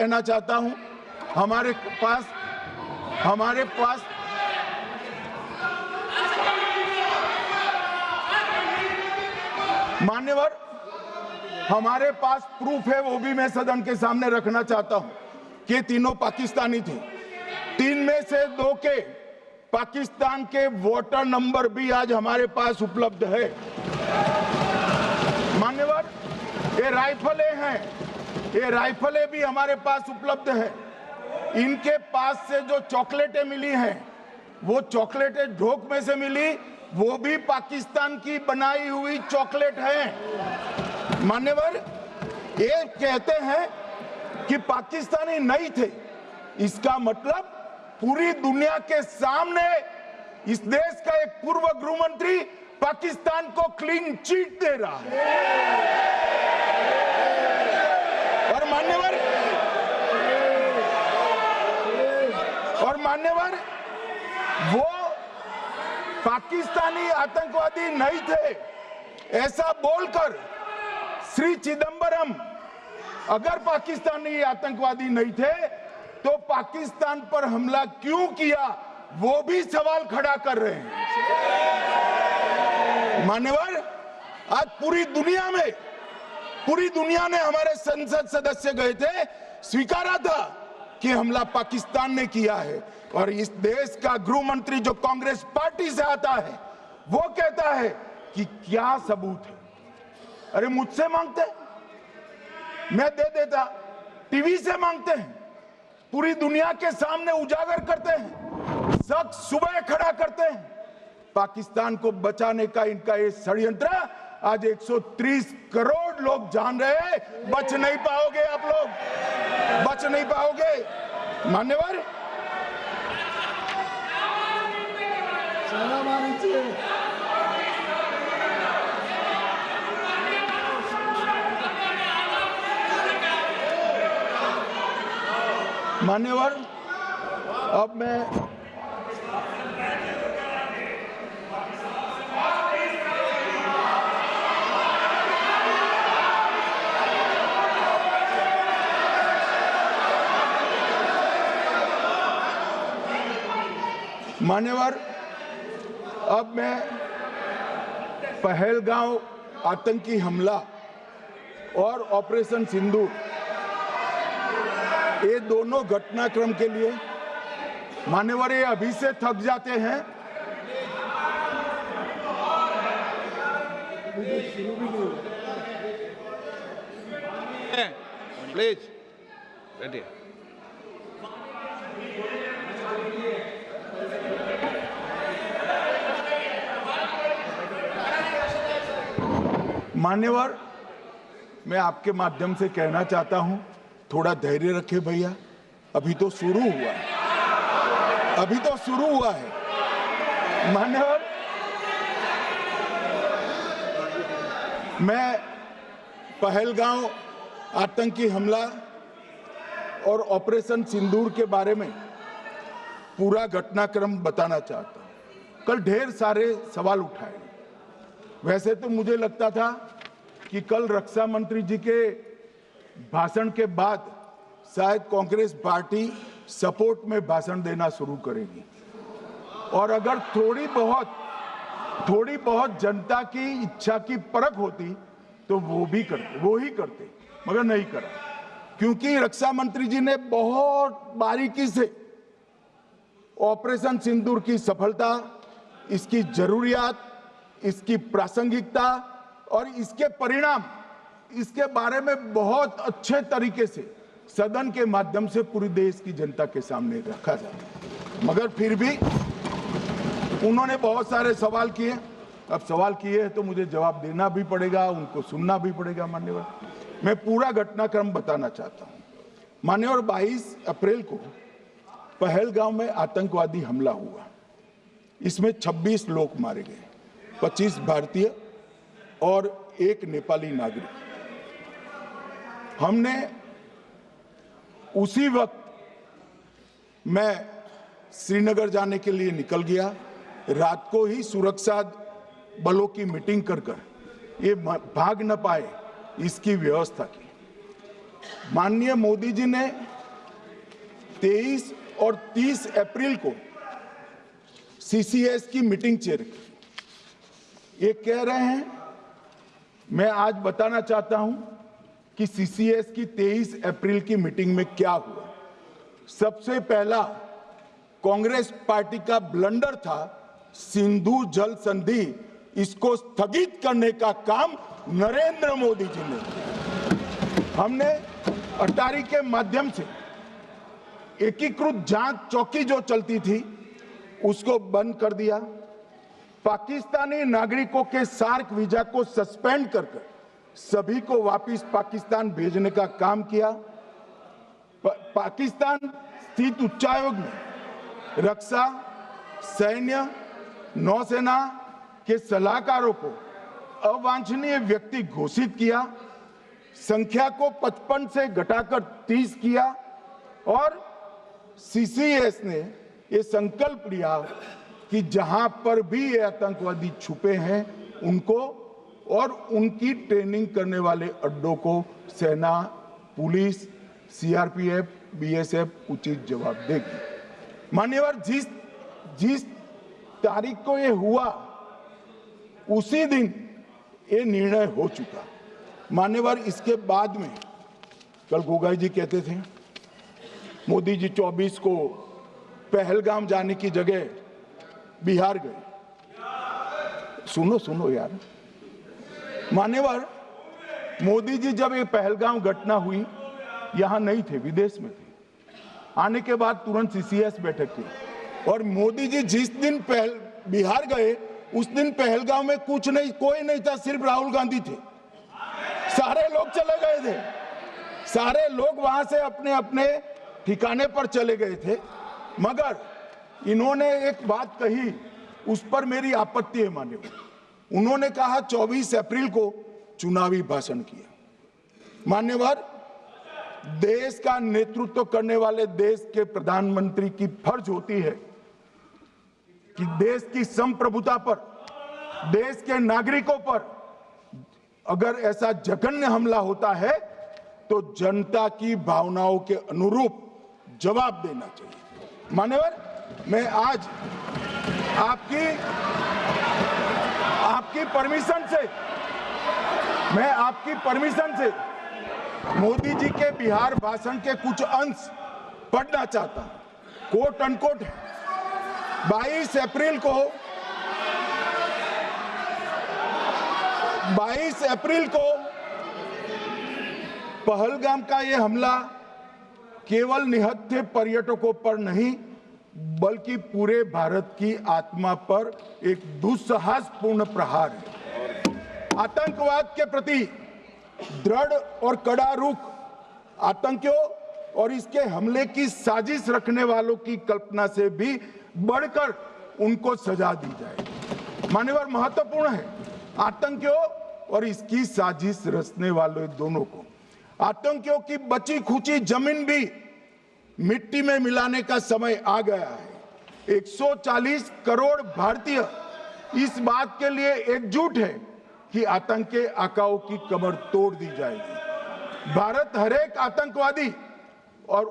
कहना चाहता हूं, हमारे पास मान्यवर, हमारे पास प्रूफ है, वो भी मैं सदन के सामने रखना चाहता हूं कि तीनों पाकिस्तानी थे। 3 में से 2 के पाकिस्तान के वोटर नंबर भी आज हमारे पास उपलब्ध है। मान्यवर, ये राइफलें हैं, ये राइफलें भी हमारे पास उपलब्ध है। इनके पास से जो चॉकलेटें मिली हैं, वो चॉकलेटें ढोक में से मिली, वो भी पाकिस्तान की बनाई हुई चॉकलेट है। मान्यवर, ये कहते हैं कि पाकिस्तानी नहीं थे, इसका मतलब पूरी दुनिया के सामने इस देश का एक पूर्व गृह मंत्री पाकिस्तान को क्लीन चिट दे रहा है। और मान्यवर, वो पाकिस्तानी आतंकवादी नहीं थे ऐसा बोलकर श्री चिदंबरम अगर पाकिस्तानी आतंकवादी नहीं थे तो पाकिस्तान पर हमला क्यों किया, वो भी सवाल खड़ा कर रहे हैं। मान्यवर, आज पूरी दुनिया ने हमारे संसद सदस्य गए थे, स्वीकारा था कि हमला पाकिस्तान ने किया है। और इस देश का गृह मंत्री जो कांग्रेस पार्टी से आता है, वो कहता है कि क्या सबूत है। अरे मुझसे मांगते, मैं दे देता। टीवी से मांगते हैं, पूरी दुनिया के सामने उजागर करते हैं, सख्त सुबह खड़ा करते हैं। पाकिस्तान को बचाने का इनका ये षड्यंत्र आज 130 करोड़ लोग जान रहे हैं। बच नहीं पाओगे आप लोग, बच नहीं पाओगे। मान्यवर, मान्यवर, अब मैं पहलगांव आतंकी हमला और ऑपरेशन सिंदूर, ये दोनों घटनाक्रम के लिए मान्यवर ये अभी से थक जाते हैं। Please ready. मान्यवर, मैं आपके माध्यम से कहना चाहता हूं, थोड़ा धैर्य रखे भैया, अभी तो शुरू हुआ है, अभी तो शुरू हुआ है। मान्यवर, मैं पहलगांव आतंकी हमला और ऑपरेशन सिंदूर के बारे में पूरा घटनाक्रम बताना चाहता हूं। कल ढेर सारे सवाल उठाए। वैसे तो मुझे लगता था कि कल रक्षा मंत्री जी के भाषण के बाद शायद कांग्रेस पार्टी सपोर्ट में भाषण देना शुरू करेगी और अगर थोड़ी बहुत जनता की इच्छा की परख होती तो वो ही करते, मगर नहीं करा। क्योंकि रक्षा मंत्री जी ने बहुत बारीकी से ऑपरेशन सिंदूर की सफलता, इसकी जरूरियात, इसकी प्रासंगिकता और इसके परिणाम, इसके बारे में बहुत अच्छे तरीके से सदन के माध्यम से पूरी देश की जनता के सामने रखा जाता। मगर फिर भी उन्होंने बहुत सारे सवाल किए। अब सवाल किए हैं तो मुझे जवाब देना भी पड़ेगा, उनको सुनना भी पड़ेगा। मान्यवर, मैं पूरा घटनाक्रम बताना चाहता हूं। मान्यवर, 22 अप्रैल को पहलगांव में आतंकवादी हमला हुआ। इसमें 26 लोग मारे गए, 25 भारतीय और 1 नेपाली नागरिक। हमने उसी वक्त मैं श्रीनगर जाने के लिए निकल गया। रात को ही सुरक्षा बलों की मीटिंग कर ये भाग न पाए इसकी व्यवस्था की। माननीय मोदी जी ने 23 और 30 अप्रैल को सीसीएस की मीटिंग चेयर की। ये कह रहे हैं, मैं आज बताना चाहता हूं कि सीसीएस की 23 अप्रैल की मीटिंग में क्या हुआ। सबसे पहला कांग्रेस पार्टी का ब्लंडर था सिंधु जल संधि, इसको स्थगित करने का काम नरेंद्र मोदी जी ने किया। हमने अटारी के माध्यम से एकीकृत जांच चौकी जो चलती थी उसको बंद कर दिया। पाकिस्तानी नागरिकों के सार्क वीजा को सस्पेंड कर सभी को वापस पाकिस्तान भेजने का काम किया। पाकिस्तान स्थित उच्चायोग ने रक्षा, सैन्य, नौसेना के सलाहकारों को अवांछनीय व्यक्ति घोषित किया, संख्या को 55 से घटाकर 30 किया और सीसीएस ने ये संकल्प लिया कि जहां पर भी ये आतंकवादी छुपे हैं उनको और उनकी ट्रेनिंग करने वाले अड्डों को सेना, पुलिस, सीआरपीएफ, बीएसएफ उचित जवाब देगी। मान्यवर, जिस तारीख को ये हुआ उसी दिन ये निर्णय हो चुका। मान्यवर, इसके बाद में कल गोगाई जी कहते थे मोदी जी 24 को पहलगाम जाने की जगह बिहार गए। सुनो यार, मान्यवर, मोदी जी जब ये पहलगाम घटना हुई यहां नहीं थे, विदेश में थे। आने के बाद तुरंत सीसीएस बैठक की और मोदी जी जिस दिन बिहार गए उस दिन पहलगाम में कुछ नहीं, कोई नहीं था, सिर्फ राहुल गांधी थे। सारे लोग चले गए थे, सारे लोग वहां से अपने अपने ठिकाने पर चले गए थे। मगर इन्होंने एक बात कही, उस पर मेरी आपत्ति है मान्यवर। उन्होंने कहा 24 अप्रैल को चुनावी भाषण किया। मान्यवर, देश का नेतृत्व करने वाले देश के प्रधानमंत्री की फर्ज होती है कि देश की संप्रभुता पर, देश के नागरिकों पर अगर ऐसा जघन्य हमला होता है तो जनता की भावनाओं के अनुरूप जवाब देना चाहिए। मान्यवर, मैं आज आपकी परमिशन से मोदी जी के बिहार भाषण के कुछ अंश पढ़ना चाहता हूं। कोट अनकोट है। 22 अप्रैल को पहलगाम का यह हमला केवल निहत्थे पर्यटकों पर नहीं बल्कि पूरे भारत की आत्मा पर एक दुस्साहसपूर्ण प्रहार है। आतंकवाद के प्रति दृढ़ और कड़ा रुख आतंकियों और इसके हमले की साजिश रखने वालों की कल्पना से भी बढ़कर उनको सजा दी जाए। मान्यवर, महत्वपूर्ण है आतंकियों और इसकी साजिश रचने वाले दोनों को। आतंकियों की बची खुची जमीन भी मिट्टी में मिलाने का समय आ गया है। 140 करोड़ भारतीय इस बात के लिए एकजुट है कि आतंक के आकाओं की कमर तोड़ दी जाएगी। भारत हर एक आतंकवादी और